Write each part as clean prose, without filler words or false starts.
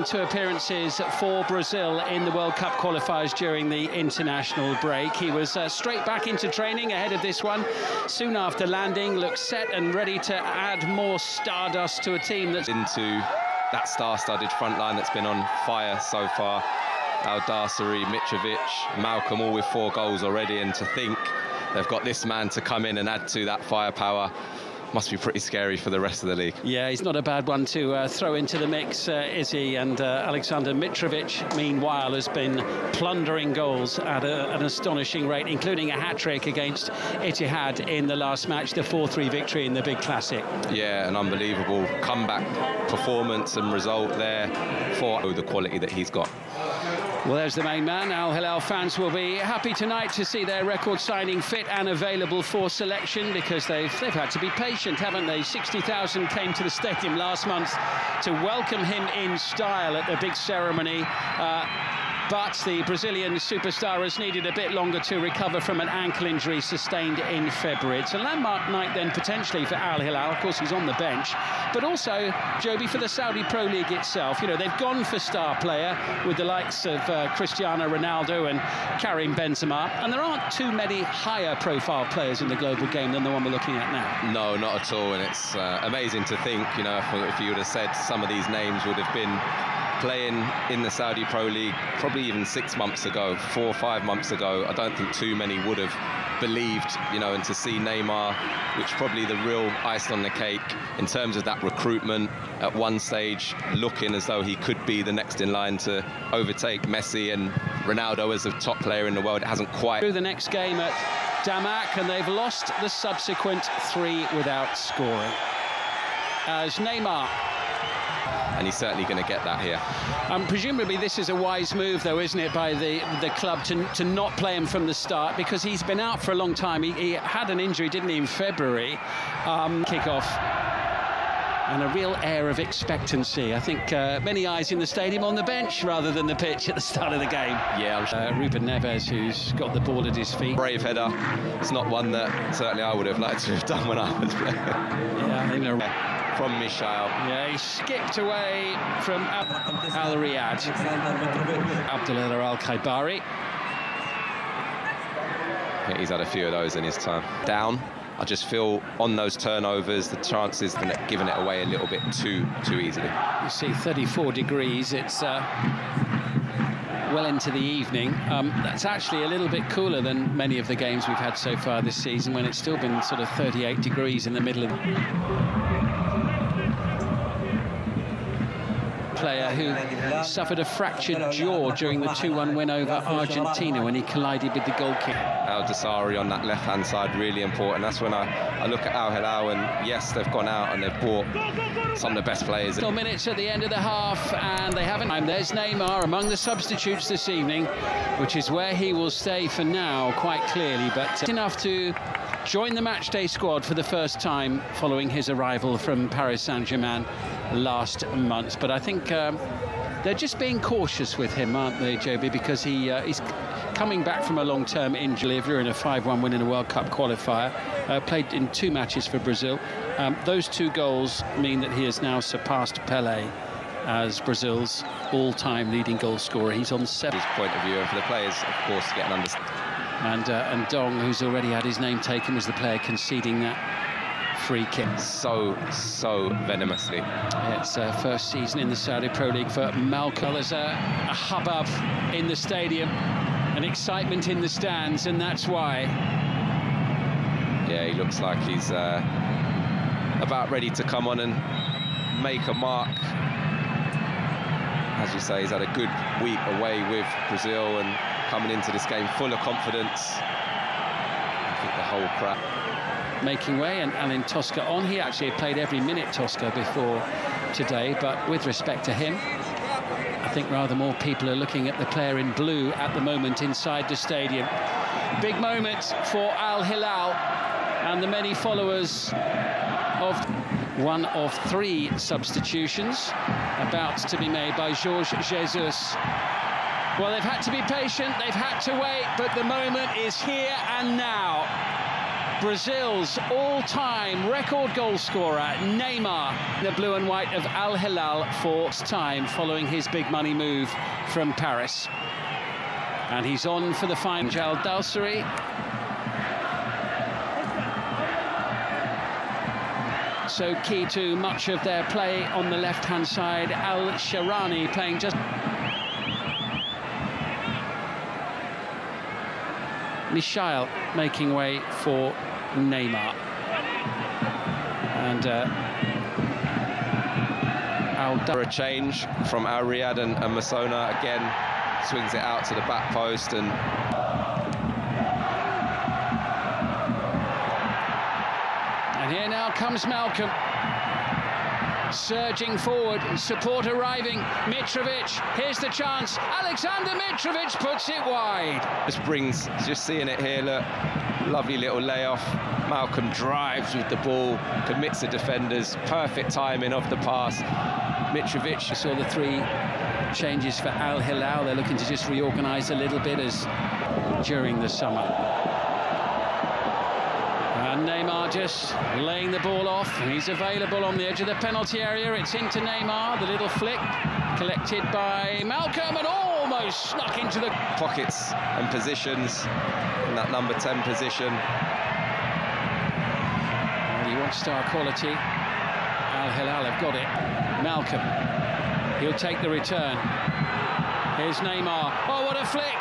making 2 appearances for Brazil in the World Cup qualifiers during the international break. He was straight back into training ahead of this one. Soon after landing, looked set and ready to add more stardust to a team that's into that star-studded front line that's been on fire so far. Al-Dasseri, Mitrovic, Malcolm, all with 4 goals already, and to think they've got this man to come in and add to that firepower must be pretty scary for the rest of the league. Yeah, he's not a bad one to throw into the mix, is he? And Alexander Mitrovic, meanwhile, has been plundering goals at an astonishing rate, including a hat-trick against Etihad in the last match, the 4-3 victory in the big classic. Yeah, an unbelievable comeback performance and result there for the quality that he's got. Well, there's the main man. Al Hilal fans will be happy tonight to see their record signing fit and available for selection, because they've had to be patient, haven't they? 60,000 came to the stadium last month to welcome him in style at the big ceremony. But the Brazilian superstar has needed a bit longer to recover from an ankle injury sustained in February. It's a landmark night then potentially for Al Hilal. Of course, he's on the bench, but also, Joby, for the Saudi Pro League itself. You know, they've gone for star player with the likes of Cristiano Ronaldo and Karim Benzema, and there aren't too many higher profile players in the global game than the one we're looking at now. No, not at all, and it's amazing to think, you know, if you would have said some of these names would have been playing in the Saudi Pro League probably even 6 months ago, 4 or 5 months ago, I don't think too many would have believed, you know, and to see Neymar, which probably the real icing on the cake in terms of that recruitment, at one stage looking as though he could be the next in line to overtake Messi and Ronaldo as a top player in the world. It hasn't quite. Through the next game at Damak, and they've lost the subsequent 3 without scoring. As Neymar, and he's certainly going to get that here. Presumably this is a wise move, though, isn't it, by the club to not play him from the start, because he's been out for a long time. He had an injury, didn't he, in February. Kick-off, and a real air of expectancy. I think many eyes in the stadium on the bench rather than the pitch at the start of the game. Yeah, Ruben Neves, who's got the ball at his feet. Brave header. It's not one that certainly I would have liked to have done when I was playing. Yeah, I think from Michel. Yeah, he skipped away from Al Riyadh. Abdullah Al-Khaibari. Yeah, he's had a few of those in his time. Down. I just feel on those turnovers, the chances of giving it away a little bit too easily. You see 34 degrees. It's well into the evening. That's actually a little bit cooler than many of the games we've had so far this season, when it's still been sort of 38 degrees in the middle of player who suffered a fractured jaw during the 2-1 win over Argentina when he collided with the goalkeeper. Al-Dasseri on that left-hand side, really important. That's when I look at Al Hilal, and yes, they've gone out and they've bought some of the best players. 12 minutes at the end of the half, and they haven't. There's Neymar among the substitutes this evening, which is where he will stay for now, quite clearly, but enough to join the matchday squad for the first time following his arrival from Paris Saint-Germain last month. But I think they're just being cautious with him, aren't they, Joby? Because he's coming back from a long-term injury in a 5-1 win in a World Cup qualifier. Played in 2 matches for Brazil. Those 2 goals mean that he has now surpassed Pelé as Brazil's all-time leading goal scorer. He's on 7. His point of view, and for the players, of course, to get an understanding. And Dong, who's already had his name taken, was the player conceding that free kick. So venomously. It's first season in the Saudi Pro League for Malcolm. There's a hubbub in the stadium, an excitement in the stands, and that's why. Yeah, he looks like he's about ready to come on and make a mark. As you say, he's had a good week away with Brazil and coming into this game full of confidence. I think the whole crowd making way, and Alan Tosca on. He actually had played every minute, Tosca, before today, but with respect to him, I think rather more people are looking at the player in blue at the moment inside the stadium. Big moment for Al Hilal and the many followers of one of 3 substitutions about to be made by Jorge Jesus. Well, they've had to be patient, they've had to wait, but the moment is here and now. Brazil's all-time record goal scorer, Neymar, the blue and white of Al Hilal for time following his big money move from Paris. And he's on for the final. Al Dawsari. So key to much of their play on the left-hand side. Al Sharani playing just... Michail making way for Neymar. And For a change from Al Riyad and Masona, again swings it out to the back post, and here now comes Malcolm, surging forward, support arriving, Mitrovic, here's the chance, Alexander Mitrovic puts it wide. Just seeing it here, look, lovely little layoff. Malcolm drives with the ball, commits the defenders, perfect timing of the pass. Mitrovic. Saw the three changes for Al Hilal. They're looking to just reorganise a little bit as during the summer. And Neymar just laying the ball off. He's available on the edge of the penalty area. It's into Neymar, the little flick, collected by Malcolm and almost snuck into the pockets and positions in that number 10 position. Well, you want star quality. Al Hilal have got it. Malcolm, he'll take the return. Here's Neymar. Oh, what a flick!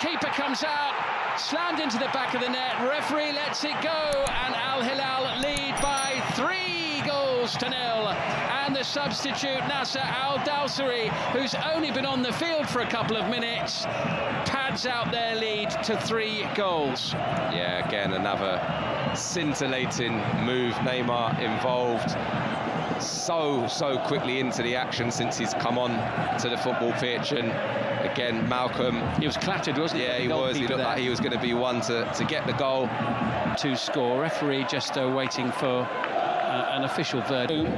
Keeper comes out, slammed into the back of the net. Referee lets it go, and Al Hilal lead by 3-0. And the substitute Nasser Al Dawsari, who's only been on the field for a couple of minutes, pads out their lead to 3 goals. Yeah, again another scintillating move. Neymar involved so quickly into the action since he's come on to the football pitch, and again Malcolm, he was clattered, wasn't he? Yeah, he was. He looked like he was going to be one to get the goal to score. Referee just waiting for an official verdict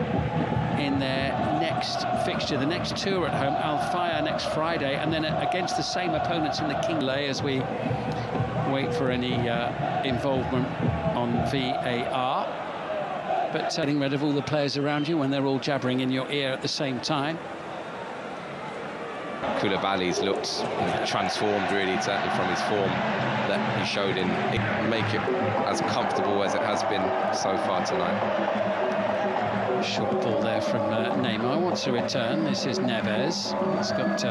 in their next fixture. The next two are at home, Al Fayha next Friday, and then against the same opponents in the King Lay, as we wait for any involvement on VAR. But getting rid of all the players around you when they're all jabbering in your ear at the same time. Koulibaly's looked transformed, really, certainly from his form that he showed in. Make it as comfortable as it has been so far tonight. Short ball there from Neymar. Wants a return. This is Neves. He's got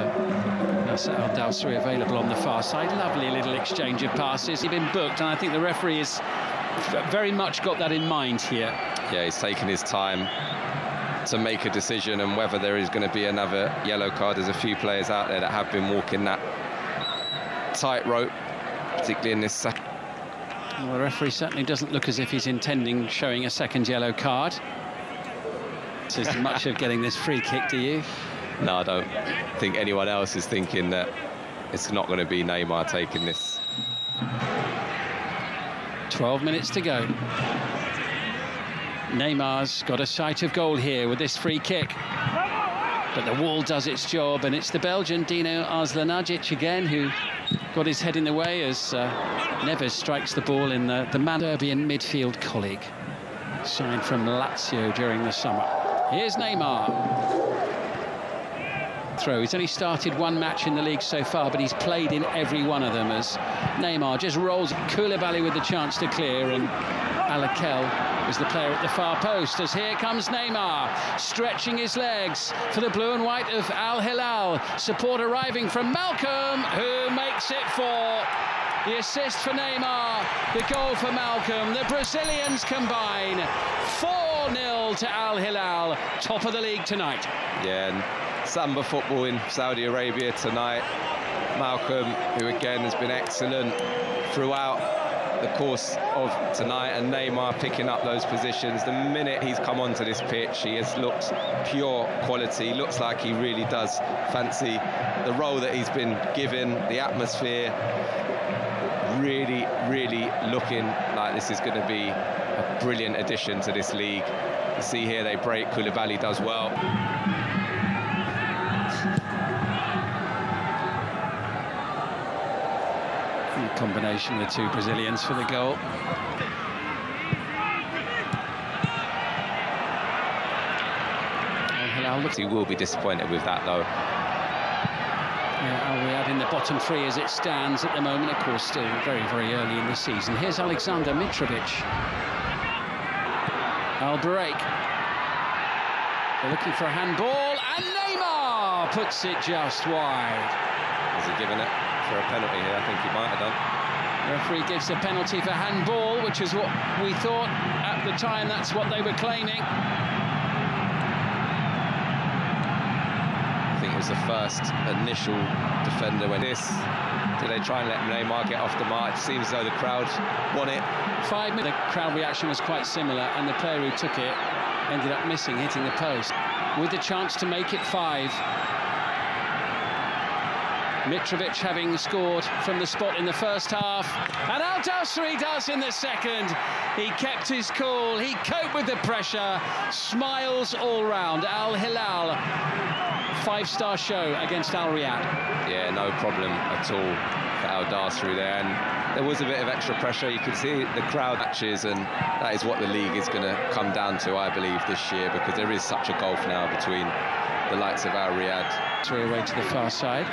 Nasser Al Dawsari available on the far side. Lovely little exchange of passes. He's been booked, and I think the referee has very much got that in mind here. Yeah, he's taken his time to make a decision, and whether there is going to be another yellow card. There's a few players out there that have been walking that tightrope, particularly in this second. Well, the referee certainly doesn't look as if he's intending showing a second yellow card. So as much of getting this free kick, do you? No, I don't think anyone else is thinking that it's not going to be Neymar taking this. 12 minutes to go. Neymar's got a sight of goal here with this free kick. But the wall does its job, and it's the Belgian Dino Arzlanagic again who got his head in the way as Neves strikes the ball in the Serbian midfield colleague, signed from Lazio during the summer. Here's Neymar. Throw. He's only started one match in the league so far, but he's played in every one of them as Neymar just rolls. Koulibaly with the chance to clear, and Alakel is the player at the far post as here comes Neymar, stretching his legs for the blue and white of Al Hilal. Support arriving from Malcolm, who makes it 4. The assist for Neymar, the goal for Malcolm. The Brazilians combine. 4-0 to Al Hilal, top of the league tonight. Yeah, and Samba football in Saudi Arabia tonight. Malcolm, who again has been excellent throughout the course of tonight, and Neymar picking up those positions. The minute he's come onto this pitch, he has looked pure quality. Looks like he really does fancy the role that he's been given, the atmosphere. Really looking like this is going to be a brilliant addition to this league. You see here they break, Koulibaly does well. combination, the two Brazilians for the goal. He will be disappointed with that, though. Yeah, Al Riyadh in the bottom three as it stands at the moment. Of course, still very, very early in the season. Here's Alexander Mitrovic. Al Break. They're looking for a handball, and Neymar puts it just wide. Has he given it for a penalty here? I think he might have done. The referee gives a penalty for handball, which is what we thought at the time. That's what they were claiming. I think it was the first initial defender when this. Did they try and let Neymar get off the mark? It seems as though the crowd won it. 5 minutes. The crowd reaction was quite similar, and the player who took it ended up missing, hitting the post. With the chance to make it 5. Mitrovic having scored from the spot in the first half, and Al Dawsari does in the second. He kept his cool, he coped with the pressure, smiles all round. Al Hilal, 5-star show against Al Riyadh. Yeah, no problem at all for Al Dawsari there, and there was a bit of extra pressure. You could see the crowd matches, and that is what the league is going to come down to, I believe, this year, because there is such a gulf now between the likes of Al Riyadh. 3 away to the far side.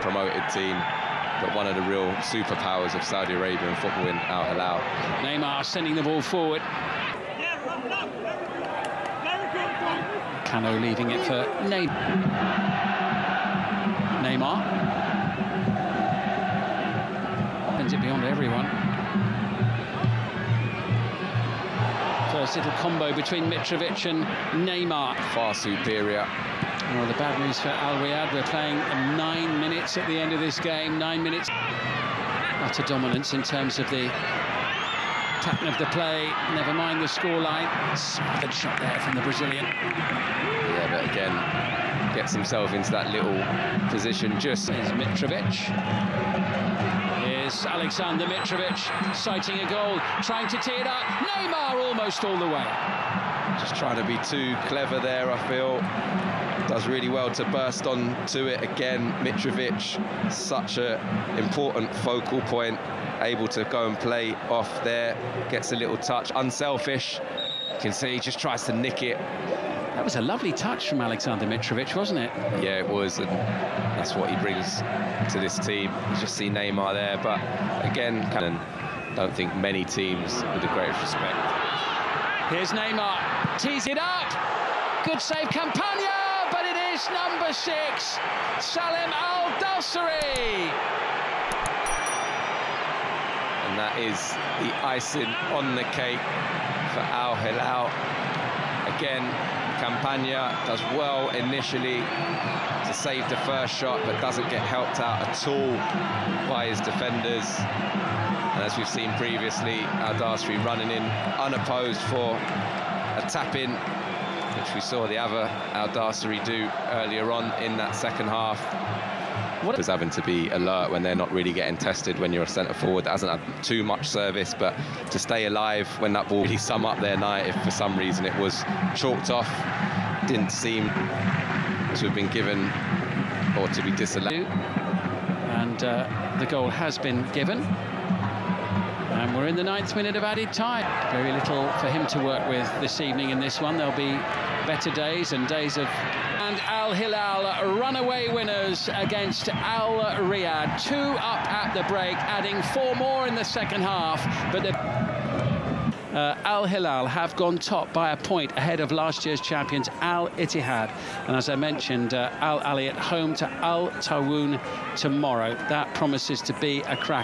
Promoted team, but one of the real superpowers of Saudi Arabian football in Al Hilal. Neymar sending the ball forward. Cano leaving it for Neymar. Sends it beyond everyone. First little combo between Mitrovic and Neymar. Far superior. Well, the bad news for Al Riyadh, we're playing 9 minutes at the end of this game. 9 minutes. Utter dominance in terms of the pattern of the play. Never mind the scoreline. Smothered shot there from the Brazilian. Yeah, but again, gets himself into that little position just. Here's Mitrovic. Here's Alexander Mitrovic, sighting a goal, trying to tee it up. Neymar almost all the way. Just trying to be too clever there, I feel. Does really well to burst on to it again. Mitrovic, such an important focal point, able to go and play off there. Gets a little touch, unselfish. You can see he just tries to nick it. That was a lovely touch from Alexander Mitrovic, wasn't it? Yeah, it was, and that's what he brings to this team. You just see Neymar there, but again, I don't think many teams with the greatest respect. Here's Neymar, tees it up. Good save, Campagna. But it is number 6, Salim Al Dawsari. And that is the icing on the cake for Al Hilal. Again, Campagna does well initially to save the first shot, but doesn't get helped out at all by his defenders. And as we've seen previously, Al Dawsari running in unopposed for a tap-in, which we saw the other Al Dawsari do earlier on in that second half. What is having to be alert when they're not really getting tested when you're a centre forward that hasn't had too much service, but to stay alive when that ball really sum up their night if for some reason it was chalked off, didn't seem to have been given or to be disallowed. And the goal has been given. And we're in the 9th minute of added time. Very little for him to work with this evening in this one. There'll be better days and days of... And Al Hilal runaway winners against Al Riyadh. 2 up at the break, adding 4 more in the second half. But Al Hilal have gone top by a point ahead of last year's champions Al Ittihad. And as I mentioned, Al Ali at home to Al Tawoun tomorrow. That promises to be a cracker.